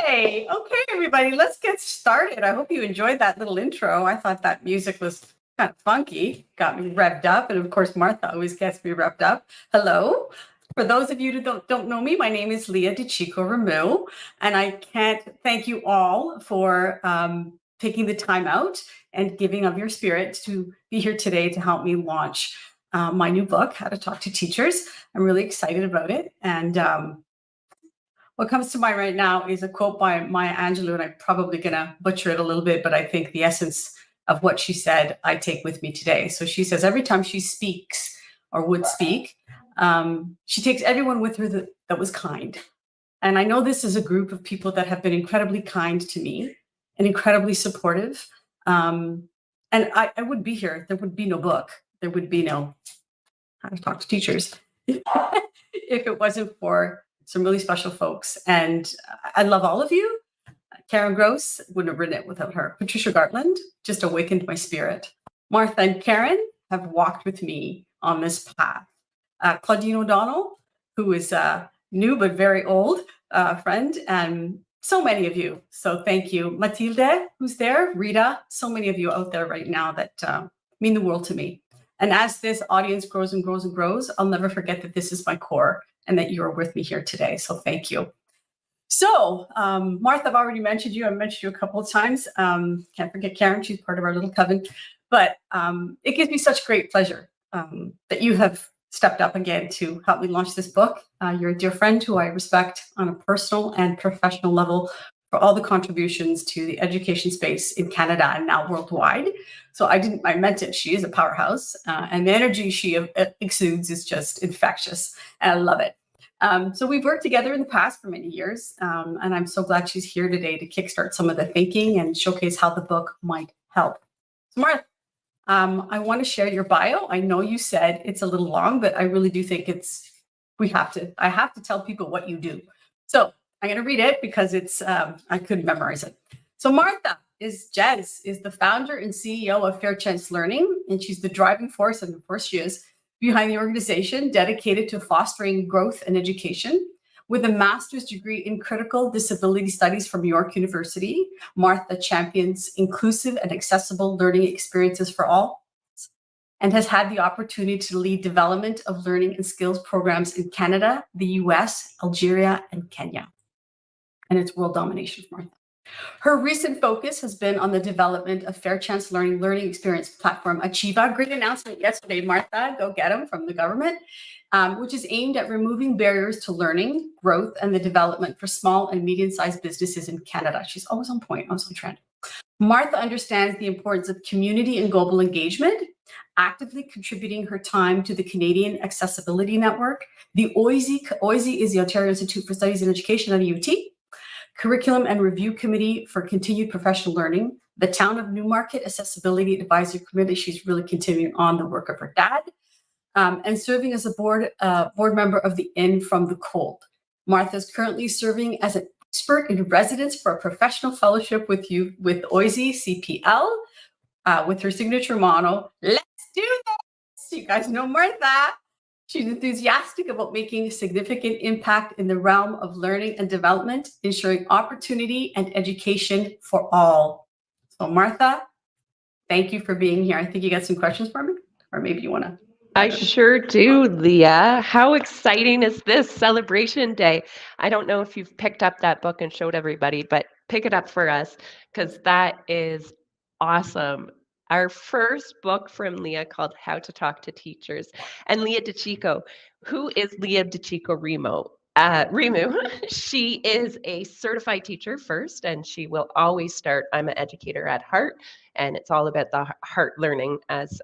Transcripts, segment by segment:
Hey, okay, everybody, let's get started. I hope you enjoyed that little intro. I thought that music was kind of funky, got me revved up. And of course, Martha always gets me revved up. Hello. For those of you who don't know me, my name is Lia De Cicco Remu, and I can't thank you all for taking the time out and giving of your spirit to be here today to help me launch my new book, How to Talk to Teachers. I'm really excited about it. And what comes to mind right now is a quote by Maya Angelou, and I'm probably going to butcher it a little bit, but I think the essence of what she said, I take with me today. So she says, every time she speaks or would speak, she takes everyone with her that was kind. And I know this is a group of people that have been incredibly kind to me and incredibly supportive. And I wouldn't be here. There would be no book. There would be no How to Talk to Teachers if it wasn't for some really special folks. And I love all of you. Karen Gross wouldn't have written it without her. Patricia Gartland just awakened my spirit. Martha and Karen have walked with me on this path. Claudine O'Donnell, who is a new but very old friend, and so many of you. So thank you. Matilde, who's there, Rita, so many of you out there right now that mean the world to me. And as this audience grows and grows and grows, I'll never forget that this is my core and that you are with me here today. So thank you. So Martha, I've already mentioned you. I've mentioned you a couple of times. Can't forget Karen. She's part of our little coven. But it gives me such great pleasure that you have stepped up again to help me launch this book. You're a dear friend who I respect on a personal and professional level for all the contributions to the education space in Canada and now worldwide. So I meant it. She is a powerhouse, and the energy she exudes is just infectious, and I love it. So we've worked together in the past for many years, and I'm so glad she's here today to kickstart some of the thinking and showcase how the book might help. So Martha, I want to share your bio. I know you said it's a little long, but I really do think I have to tell people what you do. So I'm going to read it because I couldn't memorize it. So Martha Jez is the founder and CEO of Fair Chance Learning, and she's the driving force, and of course she is, behind the organization dedicated to fostering growth and education. With a master's degree in critical disability studies from York University, Martha champions inclusive and accessible learning experiences for all, and has had the opportunity to lead development of learning and skills programs in Canada, the US, Algeria, and Kenya. And it's world domination for Martha. Her recent focus has been on the development of Fair Chance learning experience platform Achieva. Great announcement yesterday, Martha, go get them from the government, which is aimed at removing barriers to learning, growth, and the development for small and medium-sized businesses in Canada. She's always on point, always on trend. Martha understands the importance of community and global engagement actively contributing her time to the Canadian Accessibility Network, the OISE is the Ontario Institute for Studies in Education at UT, Curriculum and Review Committee for Continued Professional Learning, the Town of Newmarket Accessibility Advisory Committee. She's really continuing on the work of her dad, and serving as a board member of the In from the Cold. Martha is currently serving as an expert in residence for a professional fellowship with OISE CPL, with her signature motto, "Let's do this." You guys know Martha. She's enthusiastic about making a significant impact in the realm of learning and development, ensuring opportunity and education for all. So Martha, thank you for being here. I think you got some questions for me, or maybe you want to. I sure do, Leah. How exciting is this celebration day? I don't know if you've picked up that book and showed everybody, but pick it up for us because that is awesome. Our first book from Lia called How to Talk to Teachers. And Lia De Cicco, who is Lia De Cicco Remu? She is a certified teacher first, and she will always start, I'm an educator at heart, and it's all about the heart learning as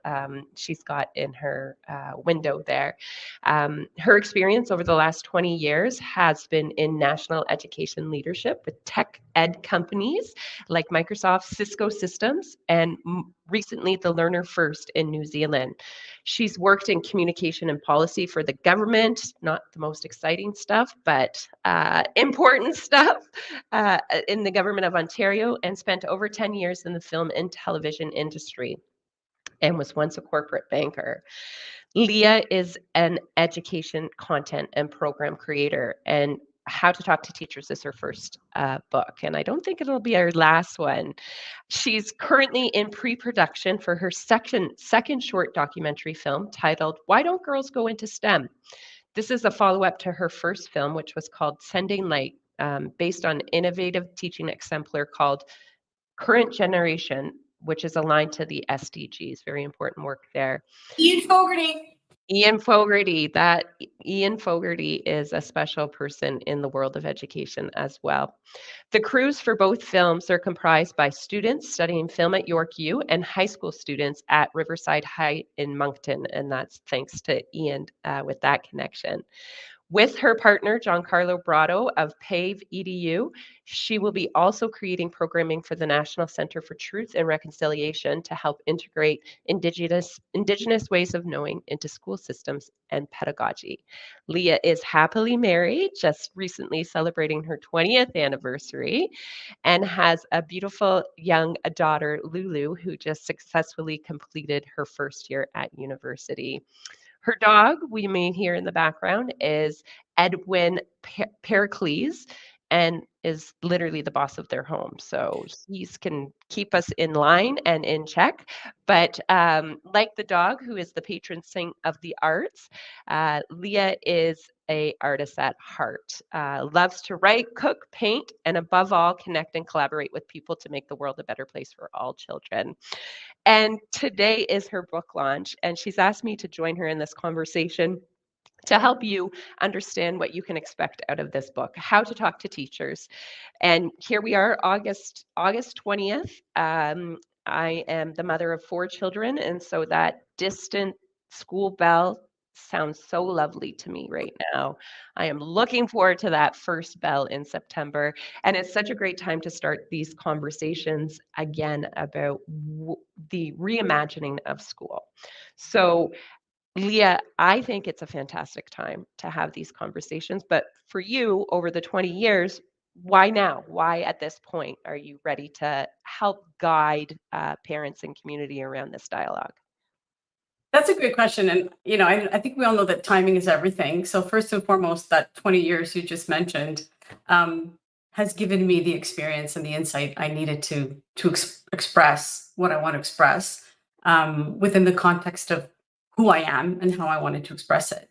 she's got in her window there. Her experience over the last 20 years has been in national education leadership with tech ed companies like Microsoft, Cisco Systems, and recently the Learner First in New Zealand. She's worked in communication and policy for the government, not the most exciting stuff, but important stuff in the government of Ontario, and spent over 10 years in the film and television industry and was once a corporate banker. Lia is an education content and program creator, and How to Talk to Teachers is her first book, and I don't think it'll be our last one. She's currently in pre-production for her second short documentary film titled Why Don't Girls Go Into STEM? This is a follow-up to her first film, which was called Sending Light, based on innovative teaching exemplar called Current Generation, which is aligned to the SDGs. Very important work there. Ian Fogarty. Ian Fogarty. Ian Fogarty is a special person in the world of education as well. The crews for both films are comprised by students studying film at York U and high school students at Riverside High in Moncton, and that's thanks to Ian with that connection. With her partner, Giancarlo Brado of PAVE EDU, she will be also creating programming for the National Center for Truth and Reconciliation to help integrate Indigenous ways of knowing into school systems and pedagogy. Lia is happily married, just recently celebrating her 20th anniversary, and has a beautiful young daughter, Lulu, who just successfully completed her first year at university. Her dog, we may hear in the background, is Edwin Pericles, and is literally the boss of their home. So he can keep us in line and in check. But like the dog, who is the patron saint of the arts, Lia is an artist at heart, loves to write, cook, paint, and above all, connect and collaborate with people to make the world a better place for all children. And today is her book launch, and she's asked me to join her in this conversation to help you understand what you can expect out of this book, How to Talk to Teachers. And here we are, August 20th. I am the mother of 4 children, and so that distant school bell sounds so lovely to me right now. I am looking forward to that first bell in September, and it's such a great time to start these conversations again about the reimagining of school. So Lia, I think it's a fantastic time to have these conversations, but for you, over the 20 years, why now? Why at this point are you ready to help guide parents and community around this dialogue? That's a great question. And, I think we all know that timing is everything. So first and foremost, that 20 years you just mentioned has given me the experience and the insight I needed to express what I want to express within the context of who I am and how I wanted to express it.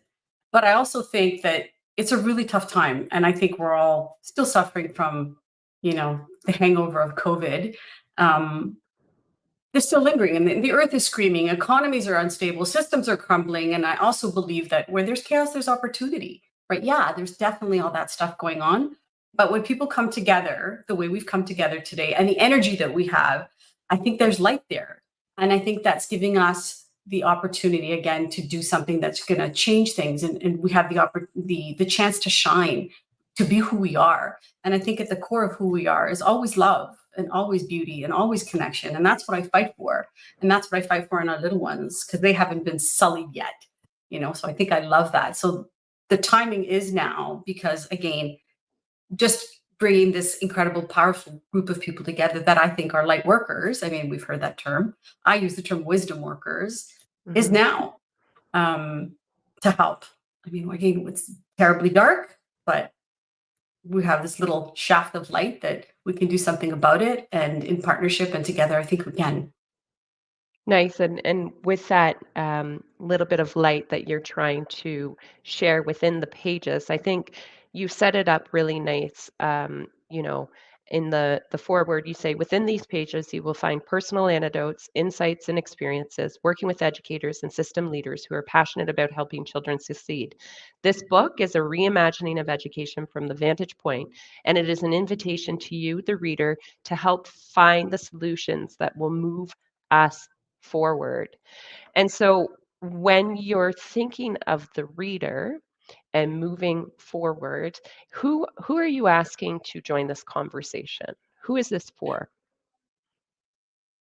But I also think that it's a really tough time. And I think we're all still suffering from, the hangover of COVID. They're still lingering, and the earth is screaming. Economies are unstable, systems are crumbling. And I also believe that where there's chaos, there's opportunity, right? Yeah, there's definitely all that stuff going on. But when people come together, the way we've come together today and the energy that we have, I think there's light there. And I think that's giving us the opportunity again to do something that's going to change things, and we have the chance to shine, to be who we are. And I think at the core of who we are is always love and always beauty and always connection, and that's what I fight for. And that's what I fight for in our little ones, because they haven't been sullied yet, so I think I love that. So the timing is now, because again, just bringing this incredible, powerful group of people together that I think are light workers. I mean, we've heard that term. I use the term wisdom workers, is now to help. I mean, again, it's terribly dark, but we have this little shaft of light that we can do something about it. And in partnership and together, I think we can. Nice. And with that little bit of light that you're trying to share within the pages, I think you set it up really nice. In the foreword, you say, within these pages, you will find personal anecdotes, insights, and experiences working with educators and system leaders who are passionate about helping children succeed. This book is a reimagining of education from the vantage point, and it is an invitation to you, the reader, to help find the solutions that will move us forward. And so when you're thinking of the reader and moving forward, who are you asking to join this conversation? Who is this for?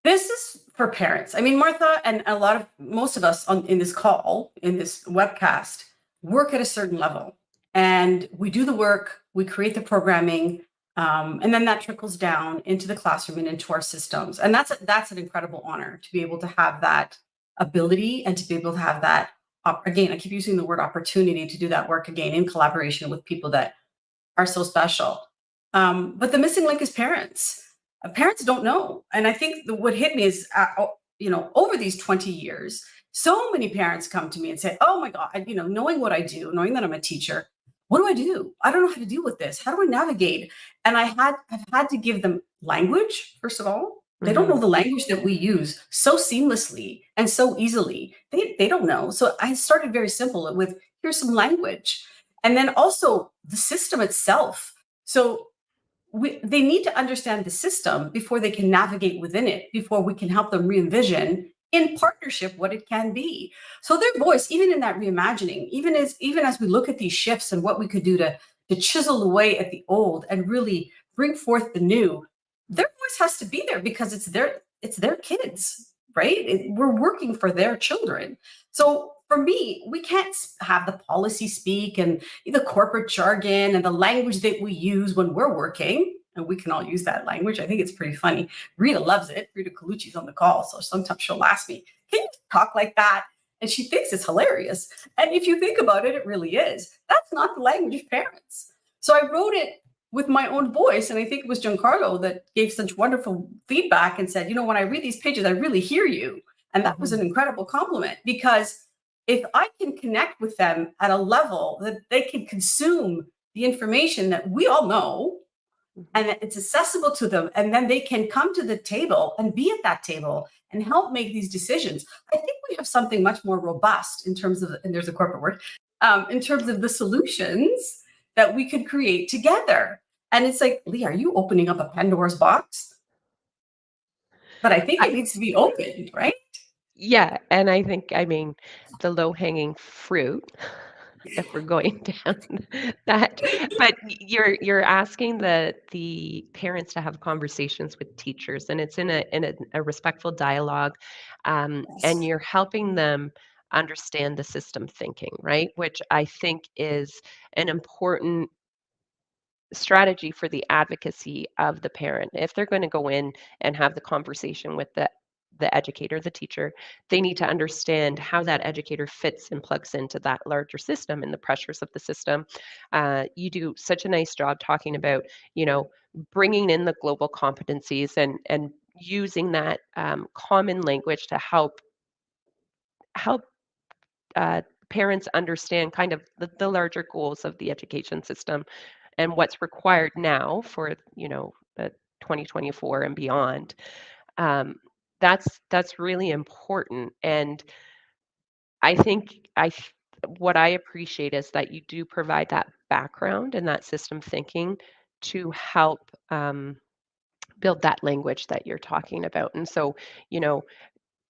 This is for parents. I mean, Martha and most of us in this call, in this webcast, work at a certain level, and we do the work, we create the programming, and then that trickles down into the classroom and into our systems. And that's an incredible honor to be able to have that ability and to be able to have that, again, I keep using the word opportunity, to do that work again in collaboration with people that are so special. But the missing link is parents. Parents don't know. And I think what hit me is, over these 20 years, so many parents come to me and say, oh my God, knowing what I do, knowing that I'm a teacher, what do I do? I don't know how to deal with this. How do I navigate? And I've had to give them language, first of all. They don't know the language that we use so seamlessly and so easily. They don't know. So I started very simple with, here's some language. And then also the system itself. So they need to understand the system before they can navigate within it, before we can help them re-envision in partnership what it can be. So their voice, even in that reimagining, even as we look at these shifts and what we could do to chisel away at the old and really bring forth the new, their voice has to be there, because it's their kids, right? We're working for their children. So for me, we can't have the policy speak and the corporate jargon and the language that we use when we're working. And we can all use that language. I think it's pretty funny. Rita loves it. Rita Colucci's on the call, so sometimes she'll ask me, can you talk like that? And she thinks it's hilarious. And if you think about it, it really is. That's not the language of parents. So I wrote it with my own voice. And I think it was Giancarlo that gave such wonderful feedback and said, when I read these pages, I really hear you. And that was an incredible compliment, because if I can connect with them at a level that they can consume the information that we all know, and that it's accessible to them, and then they can come to the table and be at that table and help make these decisions, I think we have something much more robust in terms of, and there's a corporate word, in terms of the solutions that we could create together. And it's like, Lee, are you opening up a Pandora's box? But I think it needs to be opened, right? Yeah, and I think, the low-hanging fruit, if we're going down that, but you're asking the parents to have conversations with teachers, and it's in a respectful dialogue, and you're helping them understand the system thinking, right? Which I think is an important strategy for the advocacy of the parent. If they're going to go in and have the conversation with the educator, the teacher, they need to understand how that educator fits and plugs into that larger system and the pressures of the system. You do such a nice job talking about, bringing in the global competencies and using that common language to help parents understand kind of the larger goals of the education system and what's required now for the 2024 and beyond. That's really important, and I think what I appreciate is that you do provide that background and that system thinking to help build that language that you're talking about. And so,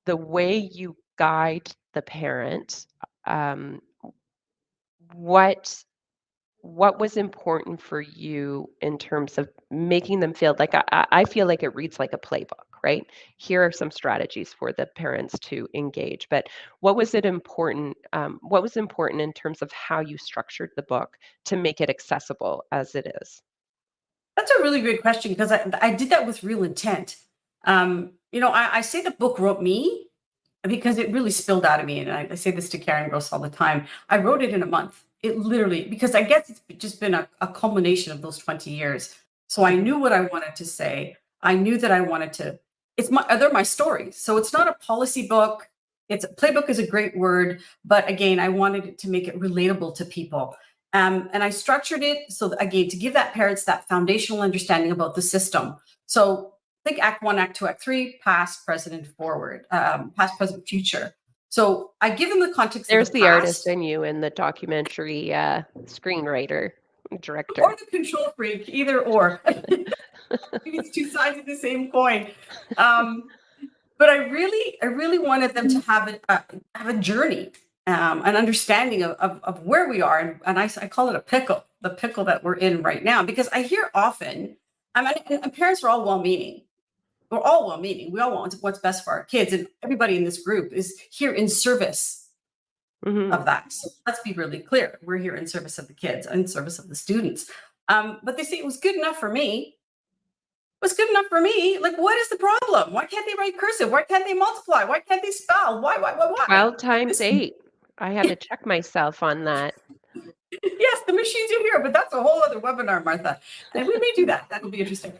the way you guide the parent, um, what what was important for you in terms of making them feel like I feel like it reads like a playbook, right? Here are some strategies for the parents to engage. But what was it important? What was important in terms of how you structured the book to make it accessible as it is? That's a really great question because I did that with real intent. I say the book wrote me because it really spilled out of me. And I say this to Karen Gross all the time. I wrote it in a month. It literally, because I guess it's just been a culmination of those 20 years. So I knew what I wanted to say. I knew that I wanted to, they're my stories. So it's not a policy book. Playbook is a great word, but again, I wanted it to make it relatable to people. And I structured it so that, again, to give that parents that foundational understanding about the system. So think Act 1, Act 2, Act 3, past, present, and forward, past, present, future. So I give them the context There's of the the past. artist in you and the documentary screenwriter, director. Or the control freak, either or. Maybe it's two sides of the same coin. But I really wanted them to have a journey, an understanding of where we are. And I call it a pickle, the pickle that we're in right now, because I hear often, and parents are all well-meaning. We're all well-meaning. We all want what's best for our kids. And everybody in this group is here in service of that. So let's be really clear. We're here in service of the kids, in service of the students. But they say it was good enough for me. Was good enough for me. Like, what is the problem? Why can't they write cursive? Why can't they multiply? Why can't they spell? Why? 12 times 8. I had to check myself on that. Yes, the machines are here, but that's a whole other webinar, Martha. And we may do that. That will be interesting.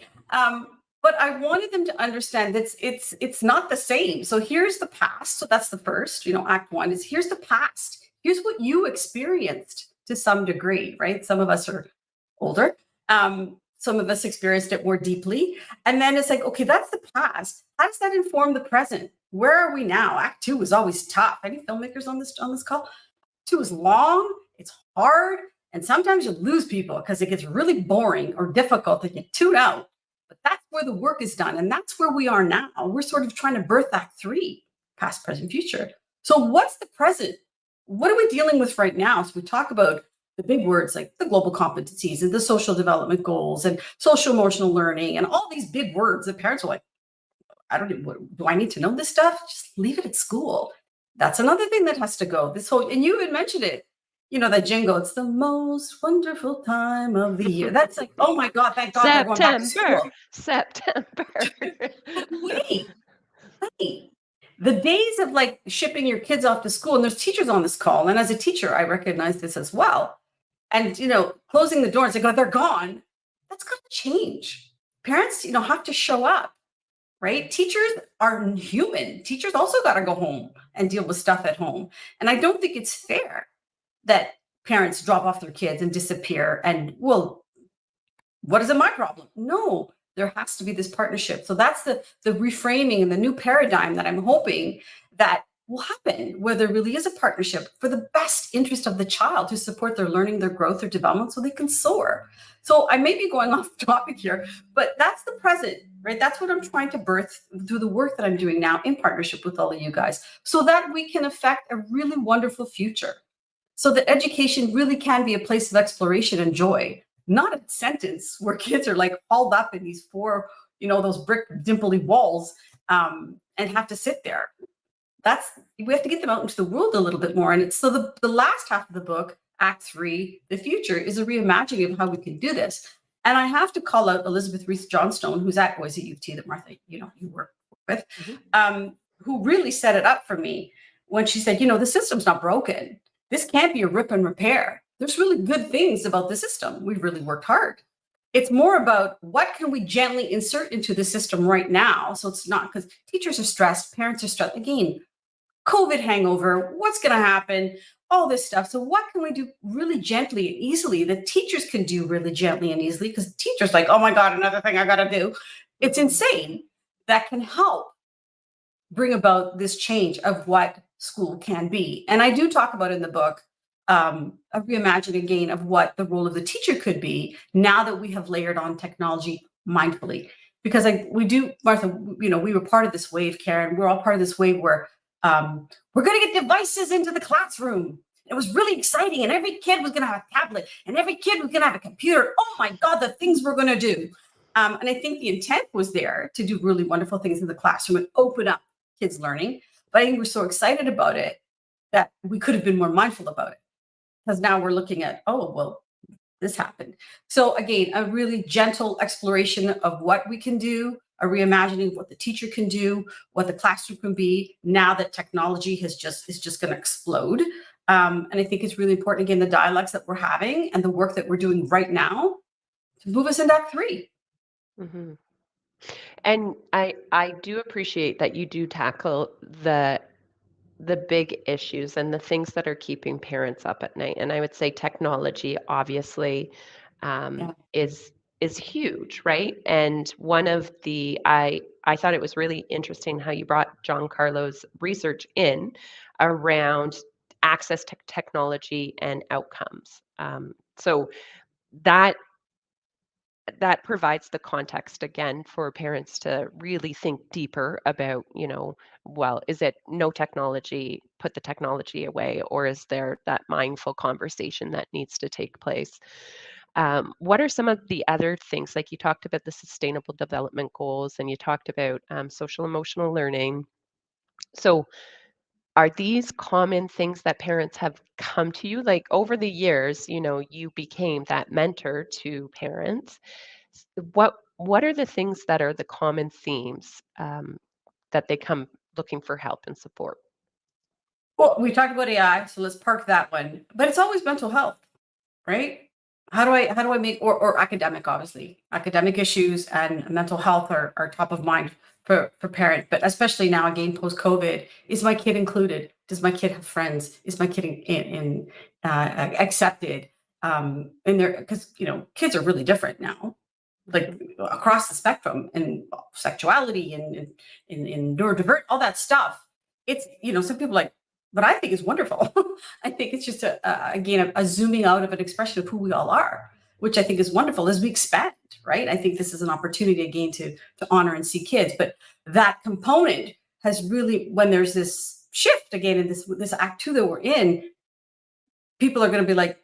But I wanted them to understand that it's not the same. So here's the past. So that's the first, Act 1 is here's the past. Here's what you experienced to some degree, right? Some of us are older. Some of us experienced it more deeply. And then it's like, okay, that's the past. How does that inform the present? Where are we now? Act 2 was always tough. Any filmmakers on this call? 2 is long, it's hard, and sometimes you lose people because it gets really boring or difficult and you tune out. But that's where the work is done. And that's where we are now. We're sort of trying to birth Act 3, past, present, future. So what's the present? What are we dealing with right now? So we talk about the big words like the global competencies and the social development goals and social emotional learning and all these big words that parents are like, do I need to know this stuff? Just leave it at school. That's another thing that has to go. And you had mentioned it, that jingle, it's the most wonderful time of the year. That's like, oh my God, thank God they're going back to school. September. Wait. The days of like shipping your kids off to school, and there's teachers on this call. And as a teacher, I recognize this as well. And, closing the doors, they go, they're gone. That's going to change. Parents, have to show up, right? Teachers are human. Teachers also got to go home and deal with stuff at home. And I don't think it's fair that parents drop off their kids and disappear. And, well, what is it my problem? No, there has to be this partnership. So that's the reframing and the new paradigm that I'm hoping that will happen, where there really is a partnership for the best interest of the child to support their learning, their growth, their development so they can soar. So I may be going off topic here, but that's the present, right? That's what I'm trying to birth through the work that I'm doing now in partnership with all of you guys so that we can affect a really wonderful future. So that education really can be a place of exploration and joy, not a sentence where kids are like hauled up in these 4, those brick dimply walls and have to sit there. We have to get them out into the world a little bit more. And it's so the last half of the book, Act 3, the future, is a reimagining of how we can do this. And I have to call out Elizabeth Reese Johnstone, who's at Boise U of T that Martha, you work with, who really set it up for me when she said, the system's not broken. This can't be a rip and repair. There's really good things about the system. We've really worked hard. It's more about what can we gently insert into the system right now. So it's not because teachers are stressed, parents are stressed. Again, COVID hangover, what's going to happen, all this stuff. So what can we do really gently and easily that teachers can do really gently and easily? Because teachers like, oh my God, another thing I got to do. It's insane. That can help bring about this change of what school can be. And I do talk about in the book, a reimagine again of what the role of the teacher could be now that we have layered on technology mindfully. Because we do, Martha, we were part of this wave, Karen, we're all part of this wave where we're going to get devices into the classroom. It was really exciting, and every kid was going to have a tablet, and every kid was going to have a computer. Oh my God, the things we're going to do. And I think the intent was there to do really wonderful things in the classroom and open up kids' learning. But I think we're so excited about it that we could have been more mindful about it. Because now we're looking at, oh, well, this happened. So again, a really gentle exploration of what we can do, a reimagining of what the teacher can do, what the classroom can be now that technology is just going to explode. And I think it's really important, again, the dialogues that we're having and the work that we're doing right now to move us into Act 3. Mhm. And I do appreciate that you do tackle the big issues and the things that are keeping parents up at night. And I would say technology, obviously, Yeah. is huge, right? And one of the I thought it was really interesting how you brought John Carlo's research in around access to technology and outcomes. So that that provides the context again for parents to really think deeper about, well, is it no technology, put the technology away, or is there that mindful conversation that needs to take place? What are some of the other things, like you talked about the sustainable development goals and you talked about social emotional learning? So, are these common things that parents have come to you? Like over the years, you became that mentor to parents. What are the things that are the common themes that they come looking for help and support? Well, we talked about AI, so let's park that one. But it's always mental health, right? How do I make or academic, obviously. Academic issues and mental health are top of mind for parents, but especially now again post-COVID. Is my kid included? Does my kid have friends? Is my kid accepted? And there because kids are really different now, like across the spectrum and sexuality and neurodiverse, all that stuff. It's some people like, but I think it's wonderful. I think it's just again a zooming out of an expression of who we all are, which I think is wonderful as we expand. Right? I think this is an opportunity again to honor and see kids, but that component has really, when there's this shift again in this Act 2 that we're in, people are going to be like,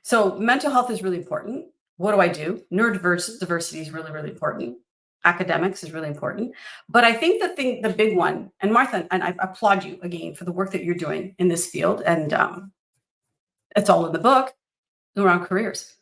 so mental health is really important. What do I do? Diversity is really, really important. Academics is really important. But I think the big one, and Martha, and I applaud you again for the work that you're doing in this field, and it's all in the book around careers.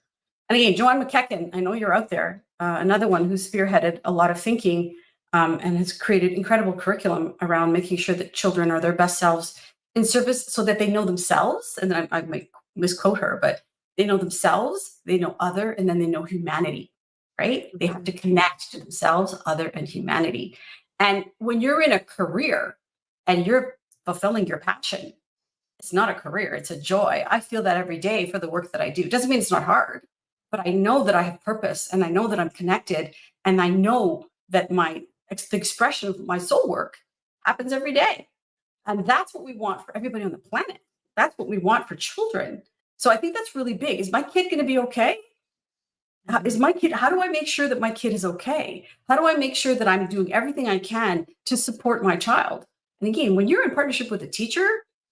And again, Joanne McKechnie, I know you're out there, another one who's spearheaded a lot of thinking and has created incredible curriculum around making sure that children are their best selves in service so that they know themselves. And then I might misquote her, but they know themselves, they know other, and then they know humanity, right? They have to connect to themselves, other, and humanity. And when you're in a career and you're fulfilling your passion, it's not a career, it's a joy. I feel that every day for the work that I do. It doesn't mean it's not hard, but I know that I have purpose and I know that I'm connected and I know that the expression of my soul work happens every day. And that's what we want for everybody on the planet. That's what we want for children. So I think that's really big. Is my kid going to be okay? How do I make sure that my kid is okay? How do I make sure that I'm doing everything I can to support my child? And again, when you're in partnership with a teacher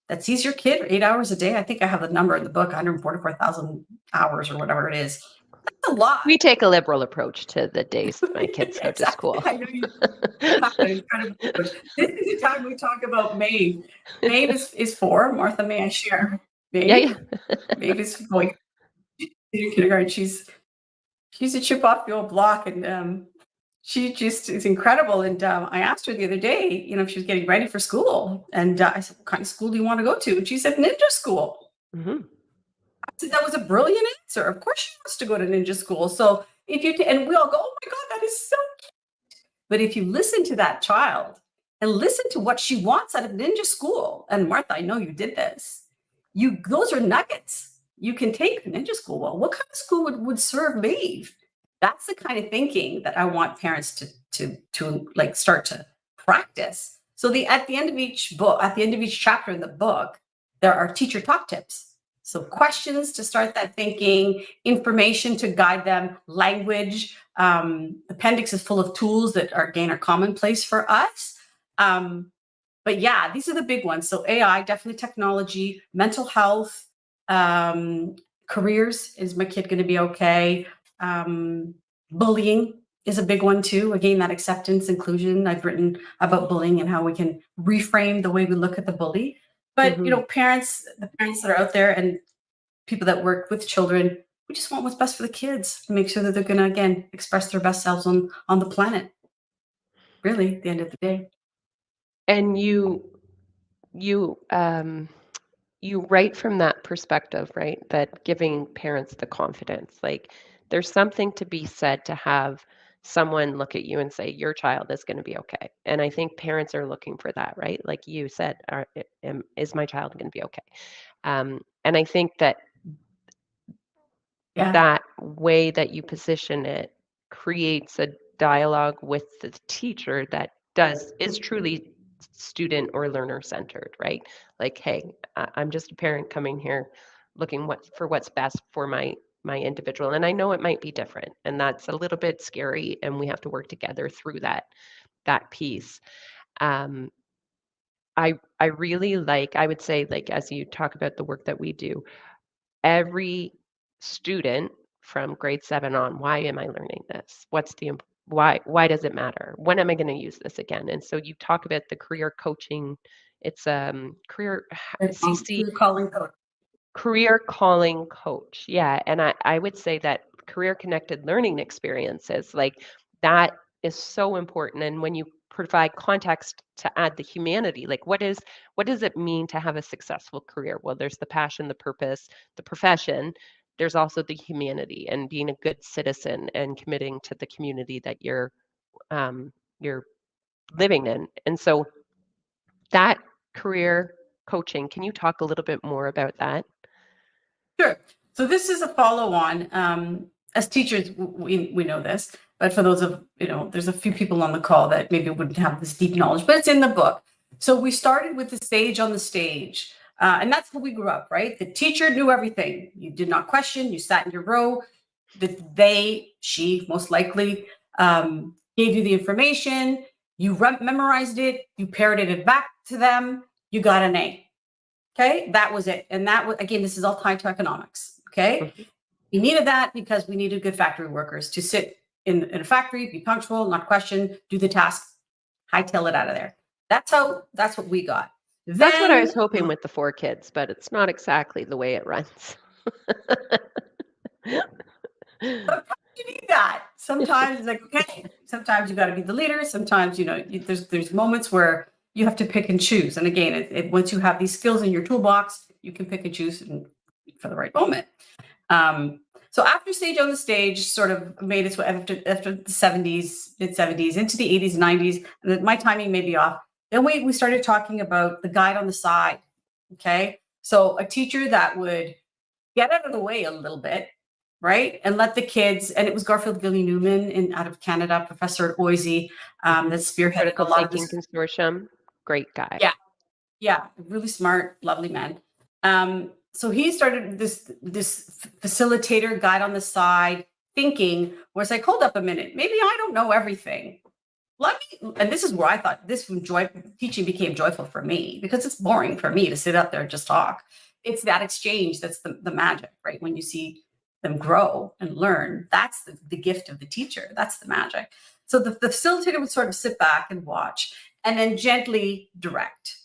that sees your kid 8 hours a day, I think I have the number in the book, 144,000 hours or whatever it is. That's a lot. We take a liberal approach to the days my kids go to school. I know you have an incredible approach. This is the time we talk about Maeve. Maeve is 4. Martha, may I share? Maeve? Yeah. Maeve is going to kindergarten. She's a chip off the old block, and she just is incredible. And I asked her the other day, if she was getting ready for school, and I said, "What kind of school do you want to go to?" And she said, "Ninja school." Mm-hmm. I said, "That was a brilliant answer. Of course, she wants to go to ninja school." So if you and we all go, "Oh my God, that is so cute." But if you listen to that child and listen to what she wants out of ninja school, and Martha, I know you did this. Those are nuggets you can take ninja school. Well, what kind of school would serve Maeve? That's the kind of thinking that I want parents to like start to practice. So at the end of each book, at the end of each chapter in the book, there are teacher talk tips. So questions to start that thinking, information to guide them, language. Appendix is full of tools that are commonplace for us. But yeah, these are the big ones. So AI, definitely technology, mental health, careers. Is my kid going to be okay? Bullying is a big one too. Again, that acceptance, inclusion. I've written about bullying and how we can reframe the way we look at the bully. But Mhm. parents, the parents that are out there and people that work with children, we just want what's best for the kids to make sure that they're going to, again, express their best selves on the planet. Really, at the end of the day. And you you write from that perspective, right? That giving parents the confidence, like there's something to be said to have someone look at you and say your child is going to be okay. And I think parents are looking for that, right? Like you said, is my child going to be okay? And I think that Yeah. that way that you position it creates a dialogue with the teacher that is truly student or learner centered, right? Like, hey, I'm just a parent coming here looking for what's best for my individual, and I know it might be different, and that's a little bit scary, and we have to work together through that piece. um, I really like, I would say, like, as you talk about the work that we do, every student from grade 7 on, why am I learning this? Why does it matter? When am I going to use this again? And so you talk about the career coaching. It's career CC Career calling coach. career calling coach. Yeah, and I would say that career connected learning experiences, like, that is so important. And when you provide context to add the humanity, like what does it mean to have a successful career? Well, there's the passion, the purpose, the profession. There's also the humanity and being a good citizen and committing to the community that you're living in. And so that career coaching, can you talk a little bit more about that? Sure. So this is a follow-on. As teachers, we know this, but for those of there's a few people on the call that maybe wouldn't have this deep knowledge, but it's in the book. So we started with the sage on the stage, and that's how we grew up, right? The teacher knew everything. You did not question. You sat in your row. She most likely gave you the information. You memorized it. You parroted it back to them. You got an A. Okay, that was it. And that was, again, this is all tied to economics. Okay, Mhm. we needed that because we needed good factory workers to sit in a factory, be punctual, not question, do the task, hightail it out of there. That's what we got. That's what I Then was hoping with the 4 kids, but it's not exactly the way it runs. sometimes you need that. Sometimes it's like, okay, sometimes you got to be the leader. Sometimes, there's moments where you have to pick and choose. And again, once you have these skills in your toolbox, you can pick and choose for the right moment. So after Stage on the Stage sort of made its way after the 70s, mid 70s, into the 80s, 90s, and my timing may be off. Then we started talking about the guide on the side. Okay. So a teacher that would get out of the way a little bit, right? And let the kids, and it was Garfield Billy Newman out of Canada, professor at OISE, that Mhm. spearheaded a Critical lot of Thinking this. Consortium, great guy. Yeah. Yeah, really smart, lovely man. So he started this facilitator guide on the side thinking where it's like, hold up a minute, maybe I don't know everything. Let me, and this is where I thought this when teaching became joyful for me because it's boring for me to sit up there and just talk. It's that exchange that's the magic, right? When you see them grow and learn, that's the gift of the teacher. That's the magic. So the facilitator would sort of sit back and watch and then gently direct.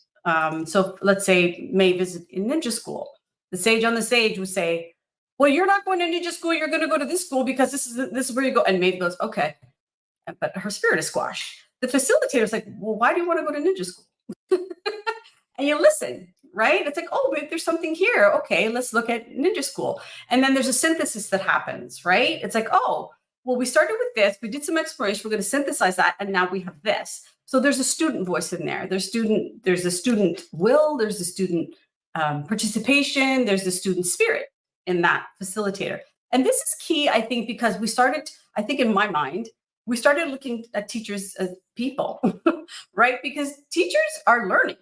So let's say May visit in ninja school. The sage on the stage would say, well, you're not going to ninja school. You're going to go to this school because this is where you go. And Maeve goes, okay. But her spirit is squashed. The facilitator's like, well, why do you want to go to ninja school? And you listen, right? It's like, oh, wait, there's something here. Okay, let's look at ninja school. And then there's a synthesis that happens, right? It's like, oh, well, we started with this, we did some exploration, we're going to synthesize that, and now we have this. So there's a student voice in there. There's a student will, there's a student participation, there's the student spirit in that facilitator. And this is key, I think, because we started, I think in my mind, we started looking at teachers as people, right? Because teachers are learning.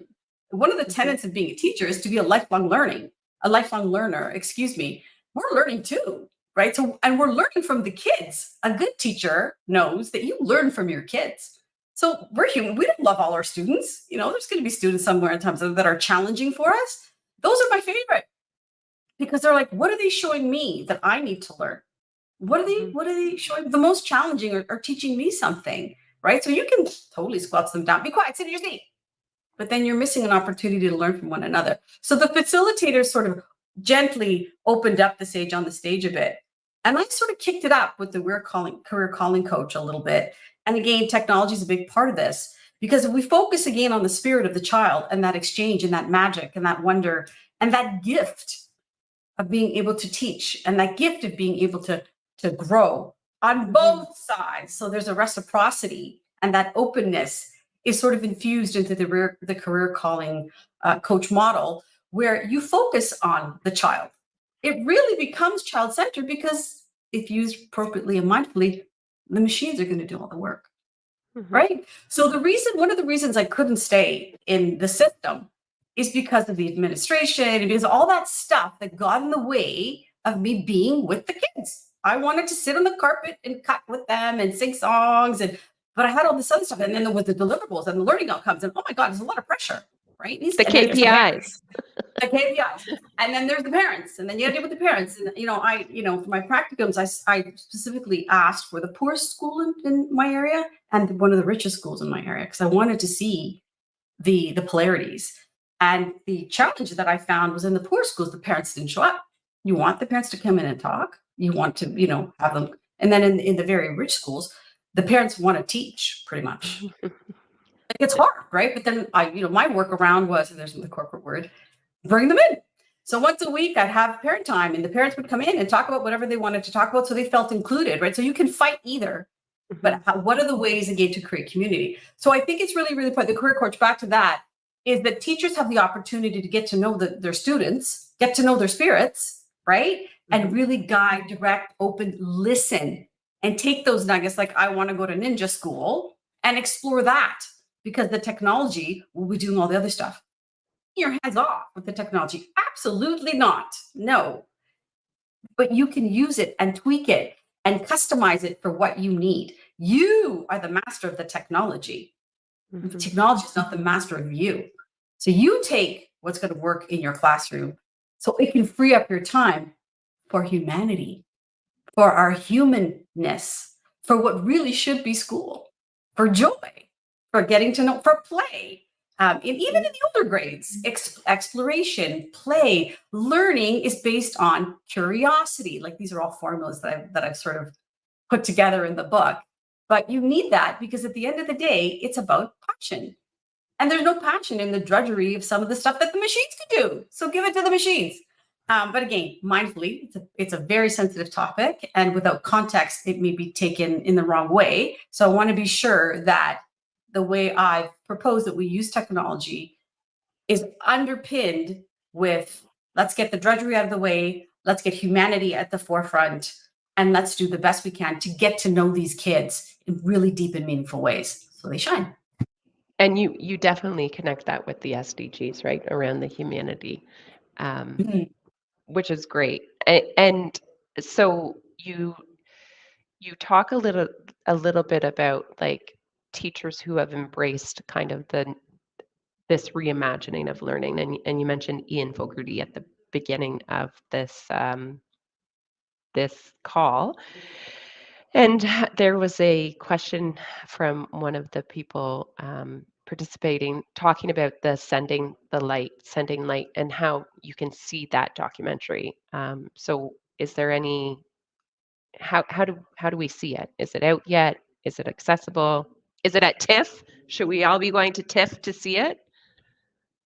One of the tenets of being a teacher is to be a lifelong learner, excuse me. We're learning too, right? So, and we're learning from the kids. A good teacher knows that you learn from your kids. So we're human. We don't love all our students. There's going to be students somewhere in times that are challenging for us. Those are my favorite because they're like, what are they showing me that I need to learn? What are they showing? The most challenging or teaching me something, right? So you can totally squelch them down. Be quiet, sit in your seat. But then you're missing an opportunity to learn from one another. So the facilitators sort of gently opened up the stage on the stage a bit. And I sort of kicked it up with the career calling coach a little bit. And again, technology is a big part of this because if we focus again on the spirit of the child and that exchange and that magic and that wonder and that gift of being able to teach and that gift of being able to grow on both sides. So there's a reciprocity and that openness is sort of infused into the career calling coach model where you focus on the child. It really becomes child-centered because if used appropriately and mindfully, the machines are going to do all the work, right? So one of the reasons I couldn't stay in the system is because of the administration and because all that stuff that got in the way of me being with the kids. I wanted to sit on the carpet and cut with them and sing songs, but I had all this other stuff. And then with the deliverables and the learning outcomes, and oh my God, there's a lot of pressure, right? The KPIs. The KPIs. And then there's the parents. And then you have to deal with the parents. And, for my practicums, I specifically asked for the poorest school in my area and one of the richest schools in my area because I wanted to see the polarities. And the challenge that I found was in the poor schools, the parents didn't show up. You want the parents to come in and talk. You want to, have them. And then in the very rich schools, the parents want to teach pretty much. It's hard, right? But then my workaround was, and there's the corporate word, bring them in. So once a week I'd have parent time and the parents would come in and talk about whatever they wanted to talk about. So they felt included, right? So you can fight either, but what are the ways again to create community? So I think it's really, really important. The career coach, back to that, is that teachers have the opportunity to get to know their students, get to know their spirits, right? And really guide, direct, open, listen, and take those nuggets like I want to go to ninja school and explore that because the technology will be doing all the other stuff. Your hands off with the technology. Absolutely not. No. But you can use it and tweak it and customize it for what you need. You are the master of the technology. The technology is not the master of you. So you take what's going to work in your classroom so it can free up your time for humanity, for our humanness, for what really should be school, for joy, for getting to know, for play. And even in the older grades, exploration, play, learning is based on curiosity. Like these are all formulas that I've sort of put together in the book. But you need that because at the end of the day, it's about passion. And there's no passion in the drudgery of some of the stuff that the machines can do. So give it to the machines. But again, mindfully, it's a very sensitive topic. And without context, it may be taken in the wrong way. So I want to be sure that the way I've proposed that we use technology is underpinned with let's get the drudgery out of the way, let's get humanity at the forefront, and let's do the best we can to get to know these kids in really deep and meaningful ways so they shine. And you definitely connect that with the SDGs, right, around the humanity, which is great. And so you talk a little bit about like teachers who have embraced kind of this reimagining of learning, and you mentioned Ian Fogarty at the beginning of this call. And there was a question from one of the people participating, talking about the sending light, and how you can see that documentary. So, is there any? How do we see it? Is it out yet? Is it accessible? Is it at TIFF? Should we all be going to TIFF to see it?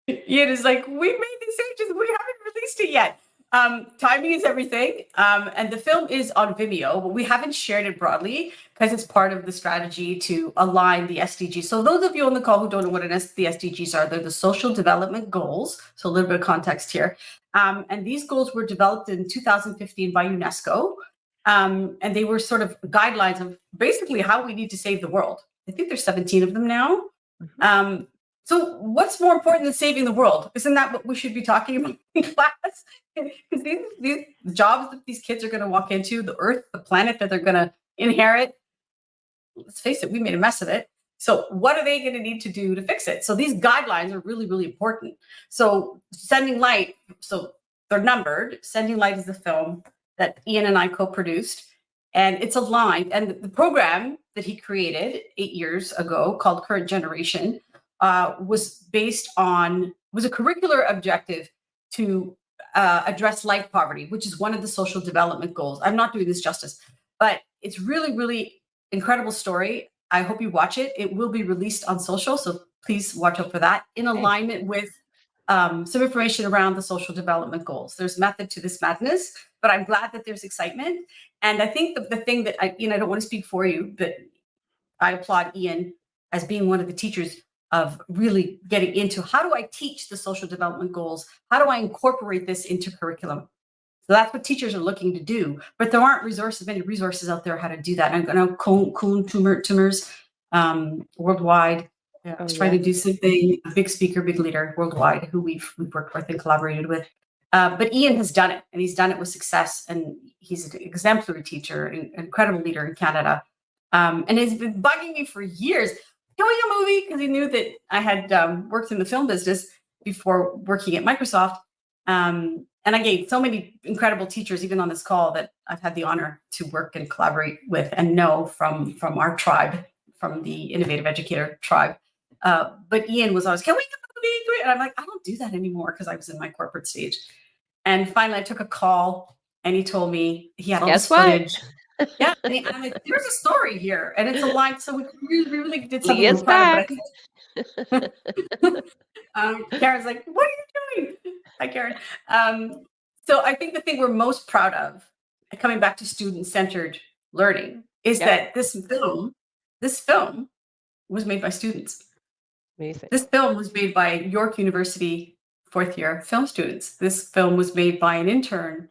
It is like we made these changes, we haven't released it yet. Timing is everything. And the film is on Vimeo, but we haven't shared it broadly because it's part of the strategy to align the SDGs. So those of you on the call who don't know what the SDGs are, they're the social development goals. So a little bit of context here. And these goals were developed in 2015 by UNESCO. And they were sort of guidelines of basically how we need to save the world. I think there's 17 of them now. So what's more important than saving the world? Isn't that what we should be talking about in class? Because these jobs that these kids are going to walk into, the earth, the planet that they're going to inherit, let's face it, we made a mess of it. So what are they going to need to do to fix it? So these guidelines are really, really important. So Sending Light, so they're numbered. Sending Light is the film that Ian and I co-produced, and it's aligned. And the program that he created 8 years ago called Current Generation was a curricular objective to address life poverty, which is one of the social development goals. I'm not doing this justice, but it's really, really incredible story. I hope you watch it. It will be released on social, so please watch out for that, in alignment with some information around the social development goals. There's method to this madness, but I'm glad that there's excitement. And I think the thing that I don't want to speak for you, but I applaud Ian as being one of the teachers of really getting into how do I teach the social development goals? How do I incorporate this into curriculum? So that's what teachers are looking to do, but there aren't many resources out there how to do that. And I know Koen Tumers worldwide trying to do something, a big speaker, big leader worldwide who we've worked with and collaborated with. But Ian has done it, and he's done it with success. And he's an exemplary teacher, an incredible leader in Canada. And he's been bugging me for years, doing a movie, because he knew that I had worked in the film business before working at Microsoft. And I gave so many incredible teachers, even on this call, that I've had the honor to work and collaborate with and know from our tribe, from the Innovative Educator tribe. But Ian was always, can we do a movie? And I'm like, I don't do that anymore, because I was in my corporate stage. And finally, I took a call, and he told me he had all this footage. Yeah, and I'm like, there's a story here, and it's aligned. So we really did something. Lia's back. Karen's like, what are you doing? Hi, Karen. So I think the thing we're most proud of, coming back to student-centered learning, is that this film was made by students. Amazing. This film was made by York University fourth-year film students. This film was made by an intern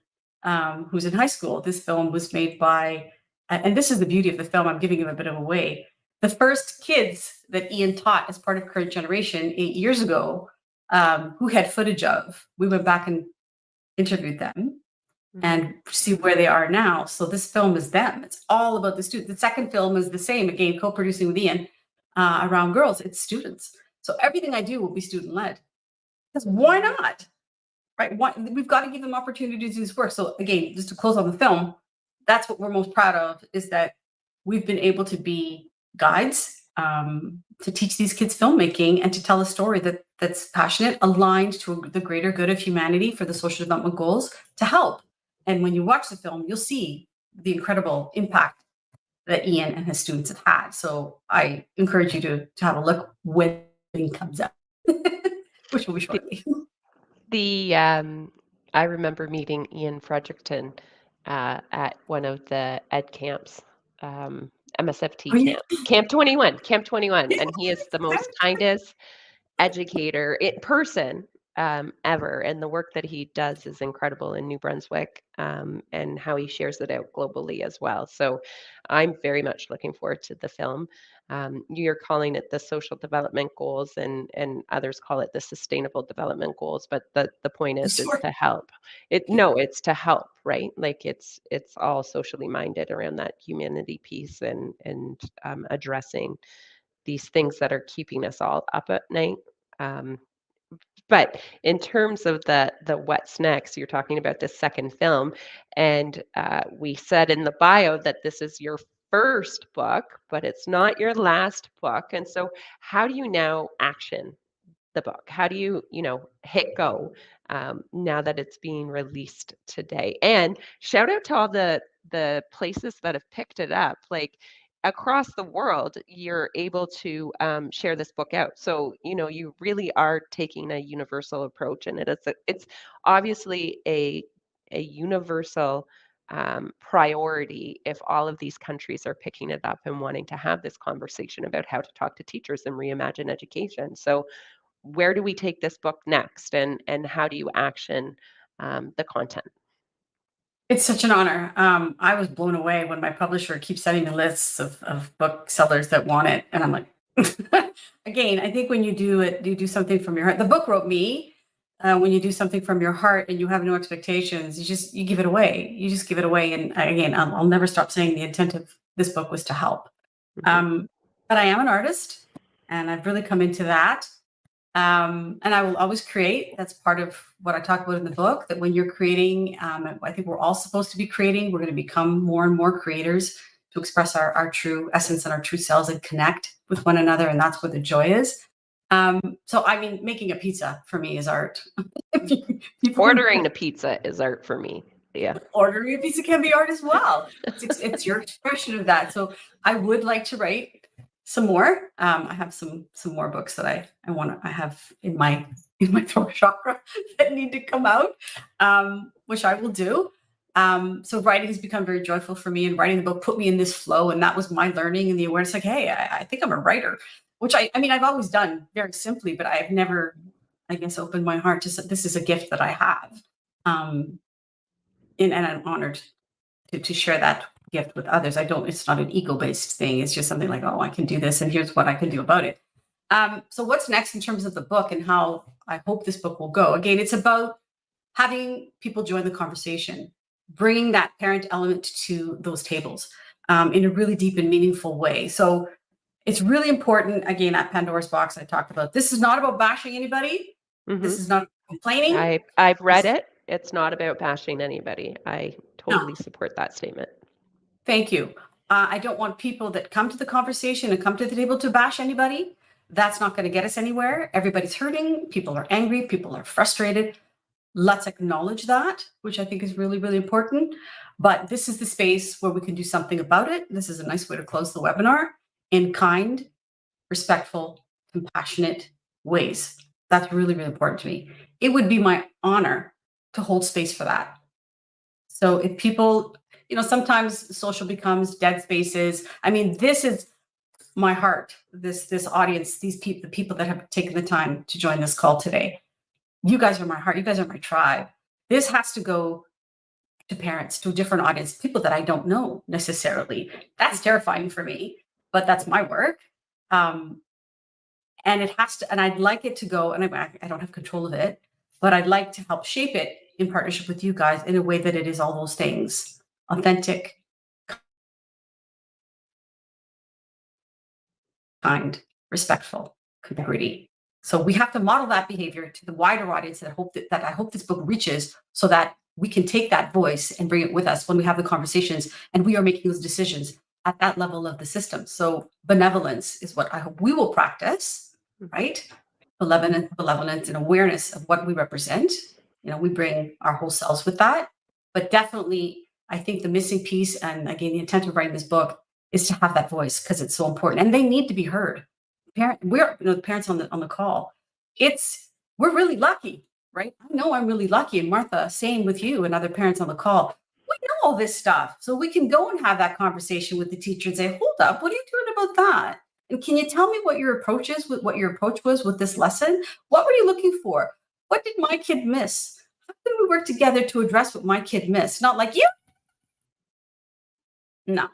who's in high school. This film was made by, and this is the beauty of the film, I'm giving him a bit of a way. The first kids that Ian taught as part of Current Generation 8 years ago, who had footage of, we went back and interviewed them and see where they are now. So this film is them. It's all about the students. The second film is the same, again, co-producing with Ian around girls. It's students. So everything I do will be student-led. Because why not? Right? We've got to give them opportunity to do this work. So again, just to close on the film, that's what we're most proud of, is that we've been able to be guides to teach these kids filmmaking and to tell a story that's passionate, aligned to the greater good of humanity for the social development goals, to help. And when you watch the film, you'll see the incredible impact that Ian and his students have had. So I encourage you to have a look when it comes out, which will be shortly. I remember meeting Ian Fredericton at one of the ed camps, MSFT camp 21, and he is the most kindest educator in person ever, and the work that he does is incredible in New Brunswick, and how he shares it out globally as well. So I'm very much looking forward to the film. You're calling it the social development goals, and others call it the sustainable development goals, but the point is to help. It's to help, right? Like it's all socially minded around that humanity piece, and addressing these things that are keeping us all up at night. But in terms of the what's next, you're talking about the second film, and we said in the bio that this is your first book, but it's not your last book. And so how do you now action the book? How do you hit go now that it's being released today? And shout out to all the places that have picked it up. Like, across the world, you're able to share this book out. So, you really are taking a universal approach, and it's obviously a universal priority if all of these countries are picking it up and wanting to have this conversation about how to talk to teachers and reimagine education. So where do we take this book next, and how do you action the content? It's such an honor. I was blown away when my publisher keeps sending me lists of booksellers that want it. And I'm like, again, I think when you do something from your heart. The book wrote me. When you do something from your heart and you have no expectations, you give it away. You just give it away. And again, I'll never stop saying the intent of this book was to help. But I am an artist. And I've really come into that. And I will always create. That's part of what I talk about in the book, that when you're creating, I think we're all supposed to be creating. We're going to become more and more creators to express our true essence and our true selves and connect with one another. And that's where the joy is. So, I mean, making a pizza for me is art. Ordering a pizza is art for me. Yeah. Ordering a pizza can be art as well. It's your expression of that. So I would like to write some more. I have some more books that I have in my throat chakra that need to come out, which I will do. So writing has become very joyful for me, and writing the book put me in this flow. And that was my learning and the awareness, like, hey, I think I'm a writer, which I mean, I've always done very simply, but I've never, I guess, opened my heart to this is a gift that I have. And I'm honored to share that gift with others. It's not an ego-based thing. It's just something like, oh, I can do this and here's what I can do about it. So what's next in terms of the book and how I hope this book will go? Again, it's about having people join the conversation, bringing that parent element to those tables in a really deep and meaningful way. So it's really important, again, that Pandora's box I talked about. This is not about bashing anybody. Mm-hmm. This is not complaining. I've read it. It's not about bashing anybody. I totally support that statement. Thank you. I don't want people that come to the conversation and come to the table to bash anybody. That's not going to get us anywhere. Everybody's hurting. People are angry. People are frustrated. Let's acknowledge that, which I think is really, really important. But this is the space where we can do something about it. This is a nice way to close the webinar in kind, respectful, compassionate ways. That's really, really important to me. It would be my honor to hold space for that. So if people, sometimes social becomes dead spaces. I mean, this is my heart, this audience, the people that have taken the time to join this call today. You guys are my heart. You guys are my tribe. This has to go to parents, to a different audience, people that I don't know necessarily. That's terrifying for me, but that's my work. And it has to, and I'd like it to go, and I don't have control of it, but I'd like to help shape it in partnership with you guys in a way that it is all those things: authentic, kind, respectful, gritty. So we have to model that behavior to the wider audience that I hope this book reaches, so that we can take that voice and bring it with us when we have the conversations and we are making those decisions at that level of the system. So benevolence is what I hope we will practice, right? Benevolence and awareness of what we represent. We bring our whole selves with that. But definitely, I think the missing piece, and again, the intent of writing this book, is to have that voice, because it's so important, and they need to be heard. The parents on the call, we're really lucky, right? I know I'm really lucky, and Martha, same with you and other parents on the call. We know all this stuff, so we can go and have that conversation with the teacher and say, hold up, what are you doing about that? And can you tell me what your approach was with this lesson? What were you looking for? What did my kid miss? How can we work together to address what my kid missed? Not like you. No.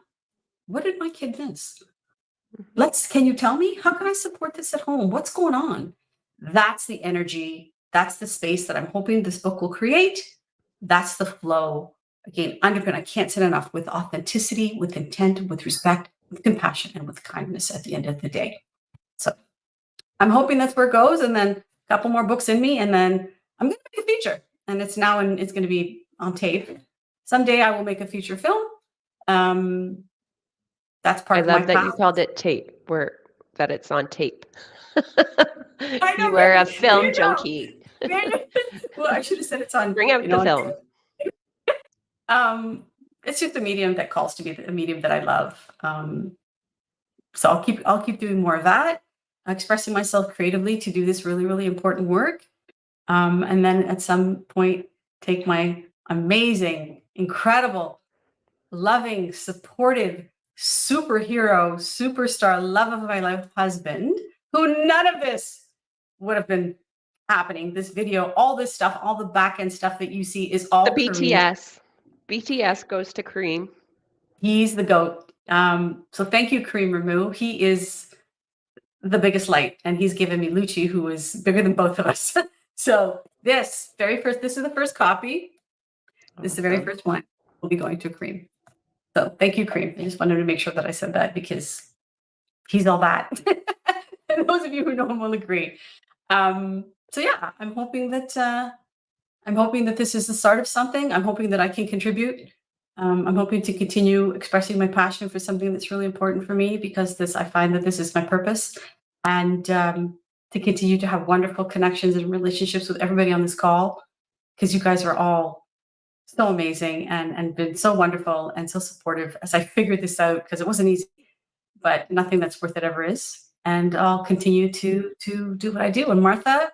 What did my kid miss? Can you tell me? How can I support this at home? What's going on? That's the energy. That's the space that I'm hoping this book will create. That's the flow. Again, underpin, I can't say enough, with authenticity, with intent, with respect, with compassion, and with kindness at the end of the day. So I'm hoping that's where it goes. And then a couple more books in me, and then I'm going to make a feature. And it's going to be on tape. Someday I will make a feature film. That's part of my path. I love that you called it tape, that it's on tape. You are a film junkie. Well, I should have said it's on. Bring out the film. It's just a medium that calls to be a medium that I love. So I'll keep doing more of that, expressing myself creatively to do this really, really important work. And then at some point, take my amazing, incredible, loving, supportive, superhero, superstar, love of my life husband, who none of this would have been happening. This video, all this stuff, all the back end stuff that you see is all the BTS. BTS goes to Kareem. He's the GOAT. So thank you, Kareem Remu. He is the biggest light, and he's given me Lucci, who is bigger than both of us. So this is the first copy. This is the very first one. Will be going to Kareem. So thank you, Kareem. I just wanted to make sure that I said that, because he's all that. Those of you who know him will agree. So yeah, I'm hoping that this is the start of something. I'm hoping that I can contribute. I'm hoping to continue expressing my passion for something that's really important for me, because I find that this is my purpose, and to continue to have wonderful connections and relationships with everybody on this call, because you guys are all so amazing and been so wonderful and so supportive as I figured this out, because it wasn't easy, but nothing that's worth it ever is. And I'll continue to do what I do. And Martha,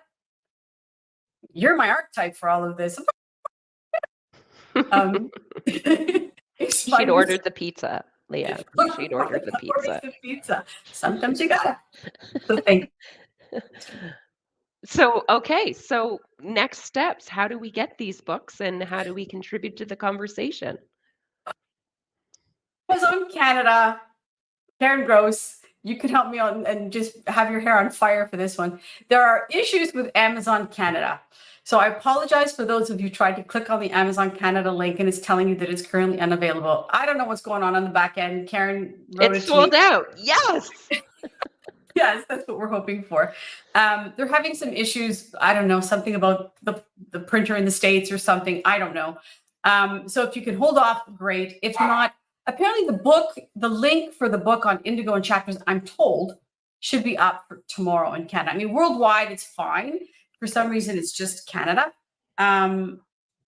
you're my archetype for all of this. She'd ordered the pizza, Leah. She'd ordered the pizza. Sometimes you gotta. So thank you. Okay, so next steps. How do we get these books, and how do we contribute to the conversation? Amazon Canada, Karen Gross, you can help me on and just have your hair on fire for this one. There are issues with Amazon Canada. So I apologize for those of you who tried to click on the Amazon Canada link and it's telling you that it's currently unavailable. I don't know what's going on the back end. Karen wrote It's sold out. Yes. Yes, that's what we're hoping for. They're having some issues. I don't know, something about the printer in the States or something. I don't know. So if you can hold off, great. If not, apparently the link for the book on Indigo and Chapters, I'm told, should be up for tomorrow in Canada. I mean, worldwide, it's fine. For some reason, it's just Canada.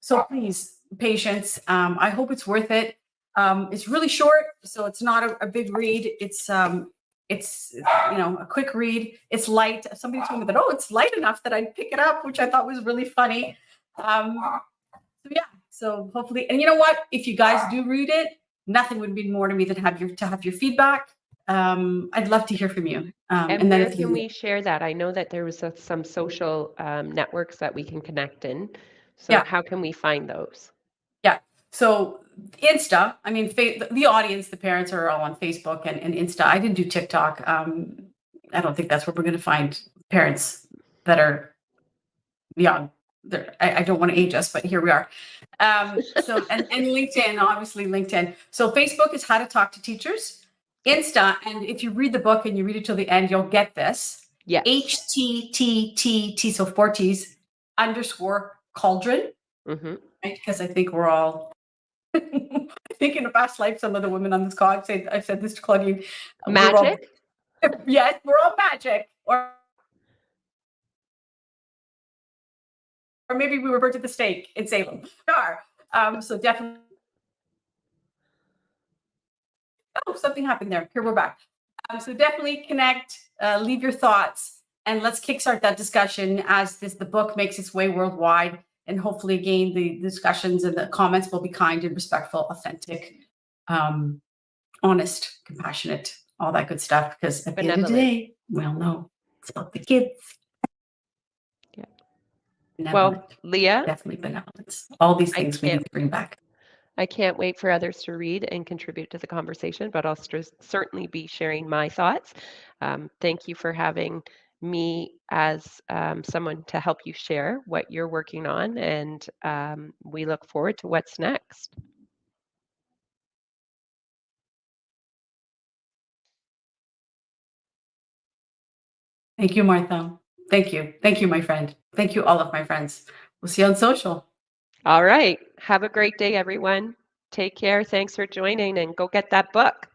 So please, patience. I hope it's worth it. It's really short, so it's not a big read. It's a quick read. It's light. Somebody told me that, it's light enough that I'd pick it up, which I thought was really funny. So hopefully, and you know what? If you guys do read it, nothing would mean more to me than have your feedback. I'd love to hear from you. And where can we share that? I know that there was some social networks that we can connect in. So how can we find those? Yeah. So Insta, I mean, the audience, the parents are all on Facebook and Insta. I didn't do TikTok. I don't think that's where we're going to find parents that are young. I don't want to age us, but here we are. And LinkedIn, obviously LinkedIn. So Facebook is How to Talk to Teachers. Insta, and if you read the book and you read it till the end, you'll get this. Yeah. HTTT, so 4 T's _cauldron. Mm-hmm. Right? Because I think we're all, I think in a past life, some of the women on this call, I've said this to Claudine. Magic? Yes, we're all magic. Or maybe we were burnt at the stake in Salem. So definitely. Oh, something happened there. Here, we're back. So definitely connect, leave your thoughts, and let's kickstart that discussion as the book makes its way worldwide. And hopefully, again, the discussions and the comments will be kind and respectful, authentic, honest, compassionate, all that good stuff. Because at the end of the day, we all know it's about the kids. Yeah. Benevolent. Well, Leah, definitely benevolence. All these things we need to bring back. I can't wait for others to read and contribute to the conversation, but I'll certainly be sharing my thoughts. Thank you for having me as someone to help you share what you're working on, and we look forward to what's next. Thank you, Martha. Thank you. Thank you, my friend. Thank you, all of my friends. We'll see you on social. All right. Have a great day, everyone. Take care. Thanks for joining, and go get that book.